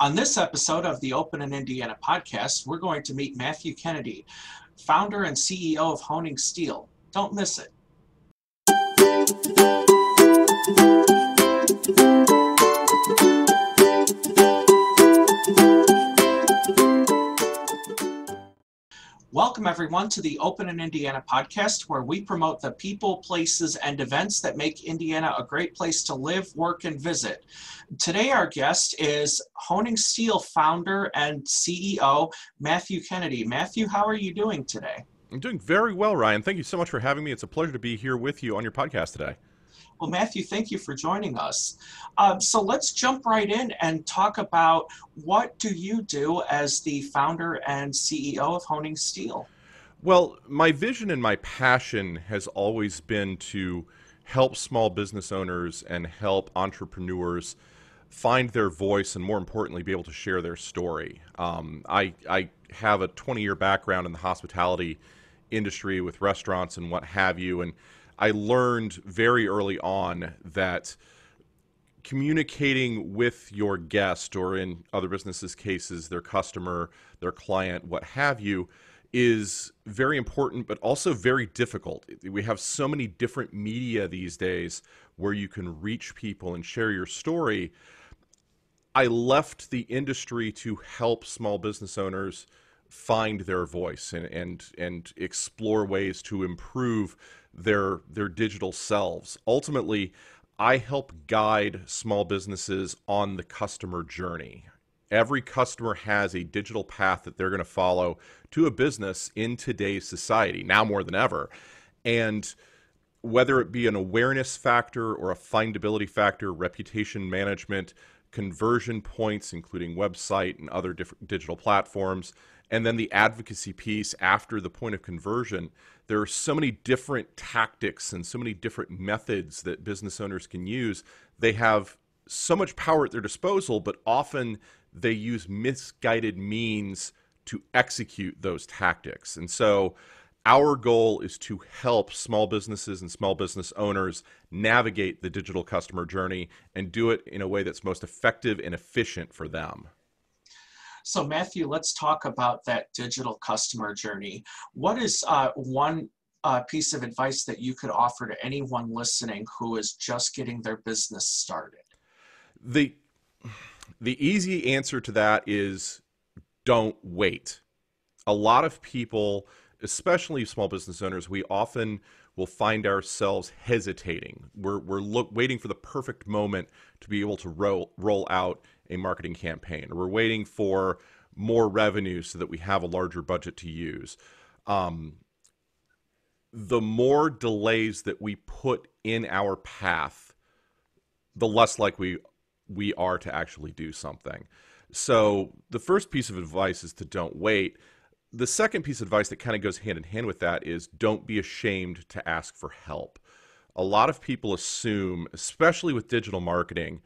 On this episode of the Open in Indiana podcast, we're going to meet Matthew Kennedy, founder and CEO of Honing Steel. Don't miss it. Welcome, everyone, to the Open in Indiana podcast, where we promote the people, places, and events that make Indiana a great place to live, work, and visit. Today, our guest is Honing Steel founder and CEO, Matthew Kennedy. Matthew, how are you doing today? I'm doing very well, Ryan. Thank you so much for having me. It's a pleasure to be here with you on your podcast today. Well, Matthew, thank you for joining us. So let's jump right in and talk about what do you do as the founder and CEO of Honing Steel? Well, my vision and my passion has always been to help small business owners and help entrepreneurs find their voice and, more importantly, be able to share their story. I have a 20-year background in the hospitality industry with restaurants and what have you, and I learned very early on that communicating with your guest, or in other businesses' cases, their customer, their client, what have you, is very important, but also very difficult. We have so many different media these days where you can reach people and share your story. I left the industry to help small business owners find their voice and explore ways to improve their digital selves. Ultimately, I help guide small businesses on the customer journey. Every customer has a digital path that they're going to follow to a business in today's society, now more than ever. And whether it be an awareness factor or a findability factor, reputation management, conversion points, including website and other different digital platforms, and then the advocacy piece after the point of conversion, there are so many different tactics and so many different methods that business owners can use. They have so much power at their disposal, but often they use misguided means to execute those tactics. And so our goal is to help small businesses and small business owners navigate the digital customer journey and do it in a way that's most effective and efficient for them. So Matthew, let's talk about that digital customer journey. What is one piece of advice that you could offer to anyone listening who is just getting their business started? The easy answer to that is don't wait. A lot of people, especially small business owners, we often will find ourselves hesitating. We're waiting for the perfect moment to be able to roll out a marketing campaign, or we're waiting for more revenue so that we have a larger budget to use. The more delays that we put in our path, the less likely we are to actually do something. So the first piece of advice is to don't wait. The second piece of advice that kind of goes hand in hand with that is don't be ashamed to ask for help. A lot of people assume, especially with digital marketing,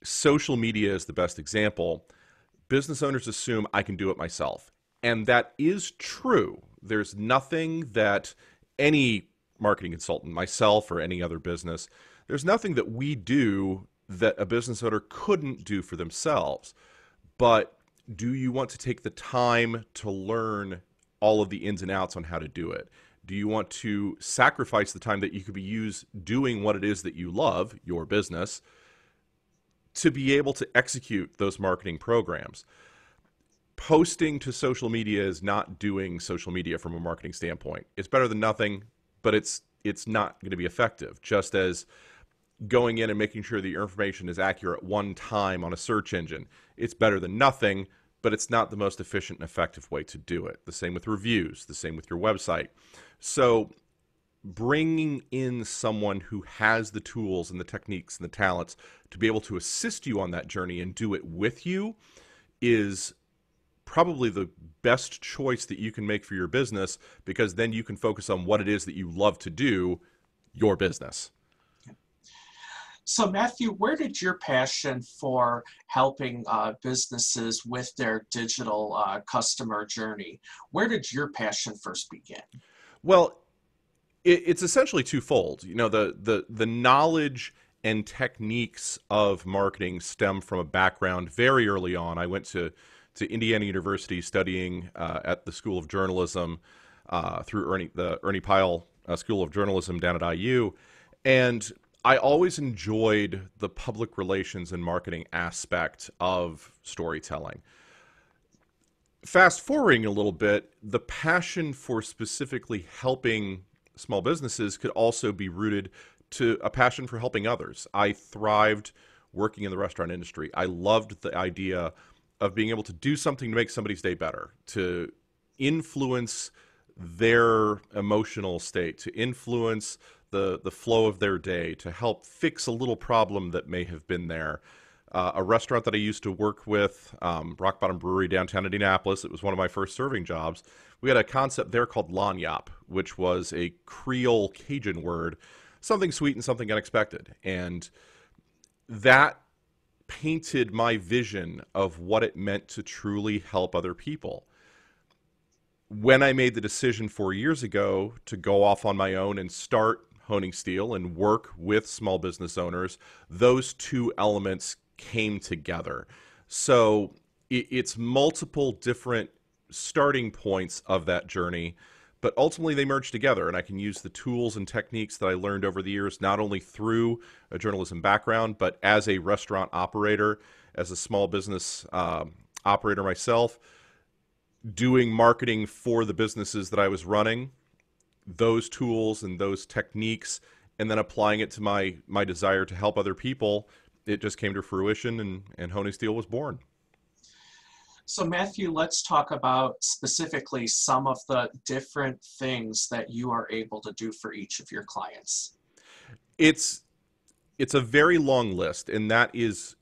social media is the best example. Business owners assume I can do it myself. And that is true. There's nothing that any marketing consultant, myself or any other business, there's nothing that we do that a business owner couldn't do for themselves. But do you want to take the time to learn all of the ins and outs on how to do it? Do you want to sacrifice the time that you could be used doing what it is that you love, your business, to be able to execute those marketing programs? Posting to social media is not doing social media from a marketing standpoint. It's better than nothing, but it's not going to be effective. Just as going in and making sure that your information is accurate one time on a search engine, it's better than nothing, but it's not the most efficient and effective way to do it. The same with reviews, the same with your website. So bringing in someone who has the tools and the techniques and the talents to be able to assist you on that journey and do it with you is probably the best choice that you can make for your business, because then you can focus on what it is that you love to do, your business. So Matthew, where did your passion for helping businesses with their digital customer journey, where did your passion first begin? Well, it's essentially twofold. You know, the knowledge and techniques of marketing stem from a background very early on. I went to Indiana University studying at the School of Journalism through the Ernie Pyle School of Journalism down at IU. And I always enjoyed the public relations and marketing aspect of storytelling. Fast forwarding a little bit, the passion for specifically helping small businesses could also be rooted to a passion for helping others. I thrived working in the restaurant industry. I loved the idea of being able to do something to make somebody's day better, to influence their emotional state, to influence the flow of their day, to help fix a little problem that may have been there. A restaurant that I used to work with, Rock Bottom Brewery, downtown Indianapolis, it was one of my first serving jobs. We had a concept there called lagniappe, which was a Creole Cajun word, something sweet and something unexpected. And that painted my vision of what it meant to truly help other people. When I made the decision 4 years ago to go off on my own and start Honing Steel and work with small business owners, those two elements came together. So it's multiple different starting points of that journey, but ultimately they merge together, and I can use the tools and techniques that I learned over the years, not only through a journalism background, but as a restaurant operator, as a small business operator myself, doing marketing for the businesses that I was running, those tools and those techniques, and then applying it to my desire to help other people, it just came to fruition, and Honing Steel was born. So Matthew, let's talk about specifically some of the different things that you are able to do for each of your clients. It's a very long list, and that is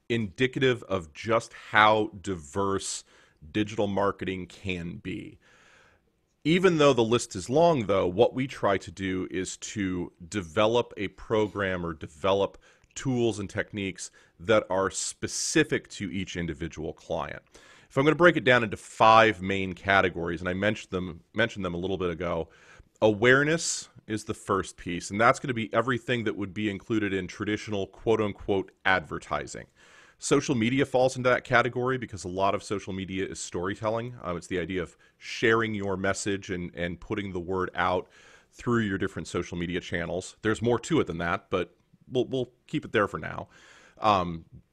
indicative of just how diverse digital marketing can be. Even though the list is long, though, what we try to do is to develop a program or develop tools and techniques that are specific to each individual client. If I'm going to break it down into 5 main categories, and I mentioned them a little bit ago, awareness is the first piece, and that's going to be everything that would be included in traditional quote-unquote advertising. Social media falls into that category because a lot of social media is storytelling. It's the idea of sharing your message and putting the word out through your different social media channels. There's more to it than that, but we'll keep it there for now.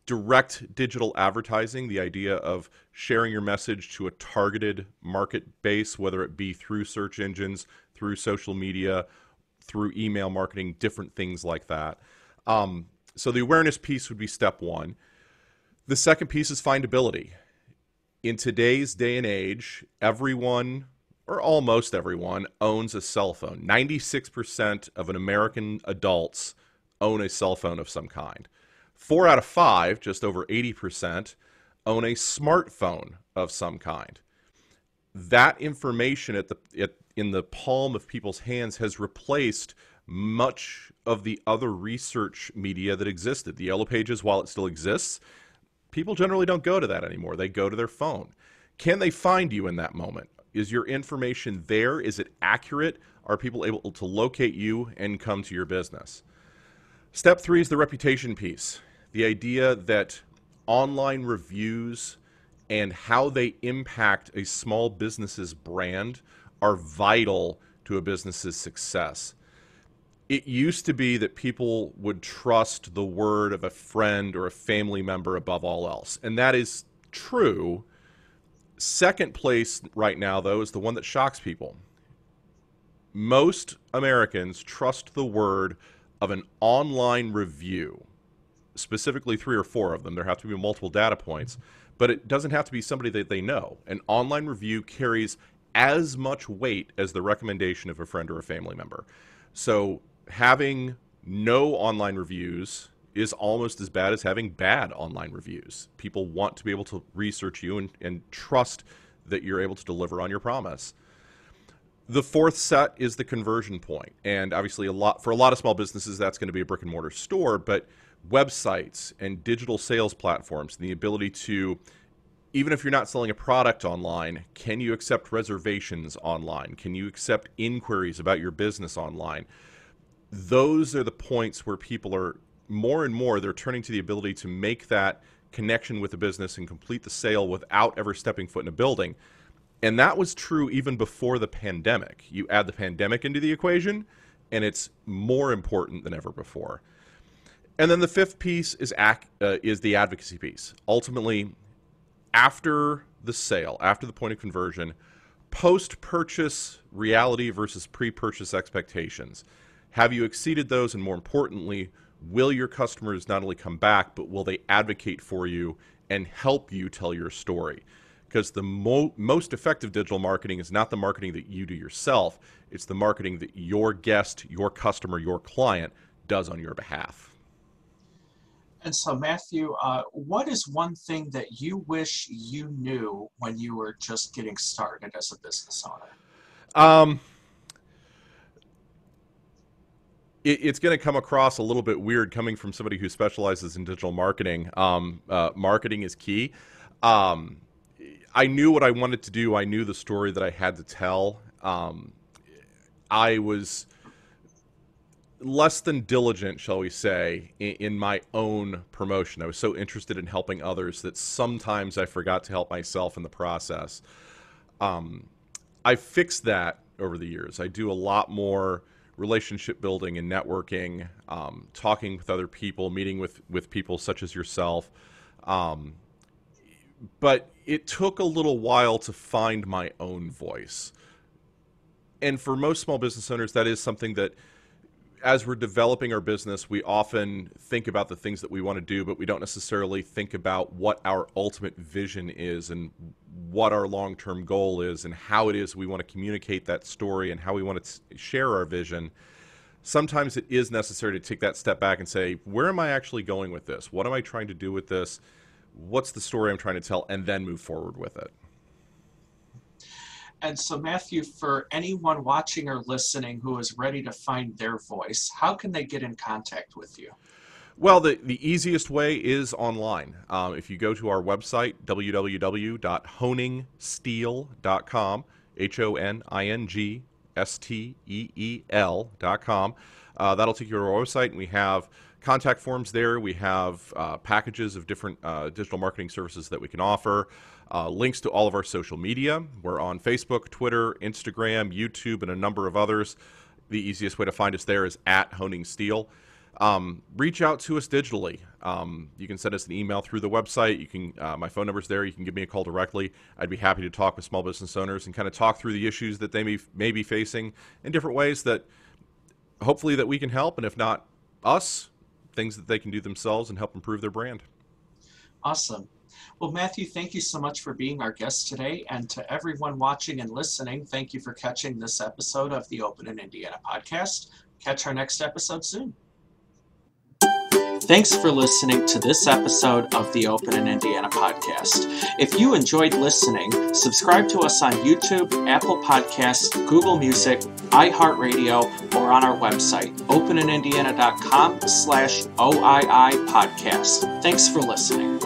Direct digital advertising, the idea of sharing your message to a targeted market base, whether it be through search engines, through social media, through email marketing, different things like that. So the awareness piece would be step one. The second piece is findability. In today's day and age, everyone, or almost everyone, owns a cell phone. 96% of American adults own a cell phone of some kind. 4 out of 5, just over 80%, own a smartphone of some kind. That information in the palm of people's hands has replaced much of the other research media that existed. The Yellow Pages, while it still exists, people generally don't go to that anymore. They go to their phone. Can they find you in that moment? Is your information there? Is it accurate? Are people able to locate you and come to your business? Step 3 is the reputation piece. The idea that online reviews and how they impact a small business's brand are vital to a business's success. It used to be that people would trust the word of a friend or a family member above all else, and that is true. Second place right now, though, is the one that shocks people. Most Americans trust the word of an online review, specifically 3 or 4 of them. There have to be multiple data points, but it doesn't have to be somebody that they know. An online review carries as much weight as the recommendation of a friend or a family member. So having no online reviews is almost as bad as having bad online reviews. People want to be able to research you and trust that you're able to deliver on your promise. The fourth set is the conversion point. And obviously for a lot of small businesses, that's going to be a brick and mortar store, but websites and digital sales platforms, and the ability to, even if you're not selling a product online, can you accept reservations online? Can you accept inquiries about your business online? Those are the points where people are more and more they're turning to the ability to make that connection with the business and complete the sale without ever stepping foot in a building. And that was true even before the pandemic. You add the pandemic into the equation, and it's more important than ever before. And then the fifth piece is the advocacy piece. Ultimately, after the sale, after the point of conversion, post-purchase reality versus pre-purchase expectations. Have you exceeded those? And more importantly, will your customers not only come back, but will they advocate for you and help you tell your story? Because the most effective digital marketing is not the marketing that you do yourself. It's the marketing that your guest, your customer, your client does on your behalf. And so, Matthew, what is one thing that you wish you knew when you were just getting started as a business owner? It's going to come across a little bit weird coming from somebody who specializes in digital marketing. Marketing is key. I knew what I wanted to do. I knew the story that I had to tell. I was less than diligent, shall we say, in my own promotion. I was so interested in helping others that sometimes I forgot to help myself in the process. I fixed that over the years. I do a lot more relationship building and networking, talking with other people, meeting with people such as yourself. But it took a little while to find my own voice. And for most small business owners, that is something that, as we're developing our business, we often think about the things that we want to do, but we don't necessarily think about what our ultimate vision is and what our long-term goal is and how it is we want to communicate that story and how we want to share our vision. Sometimes it is necessary to take that step back and say, where am I actually going with this? What am I trying to do with this? What's the story I'm trying to tell? And then move forward with it. And so, Matthew, for anyone watching or listening who is ready to find their voice, how can they get in contact with you? Well, the easiest way is online. If you go to our website, www.honingsteel.com, HONINGSTEEL.com, that'll take you to our website, and we have contact forms there. We have packages of different digital marketing services that we can offer. Links to all of our social media. We're on Facebook, Twitter, Instagram, YouTube, and a number of others. The easiest way to find us there is @HoningsTeel. Reach out to us digitally. You can send us an email through the website. You can, my phone number's there. You can give me a call directly. I'd be happy to talk with small business owners and kind of talk through the issues that they may be facing in different ways that hopefully that we can help, and if not us, things that they can do themselves and help improve their brand. Awesome. Well, Matthew, thank you so much for being our guest today. And to everyone watching and listening, thank you for catching this episode of the Open in Indiana podcast. Catch our next episode soon. Thanks for listening to this episode of the Open in Indiana podcast. If you enjoyed listening, subscribe to us on YouTube, Apple Podcasts, Google Music, iHeartRadio, or on our website, openindiana.com/OII podcast. Thanks for listening.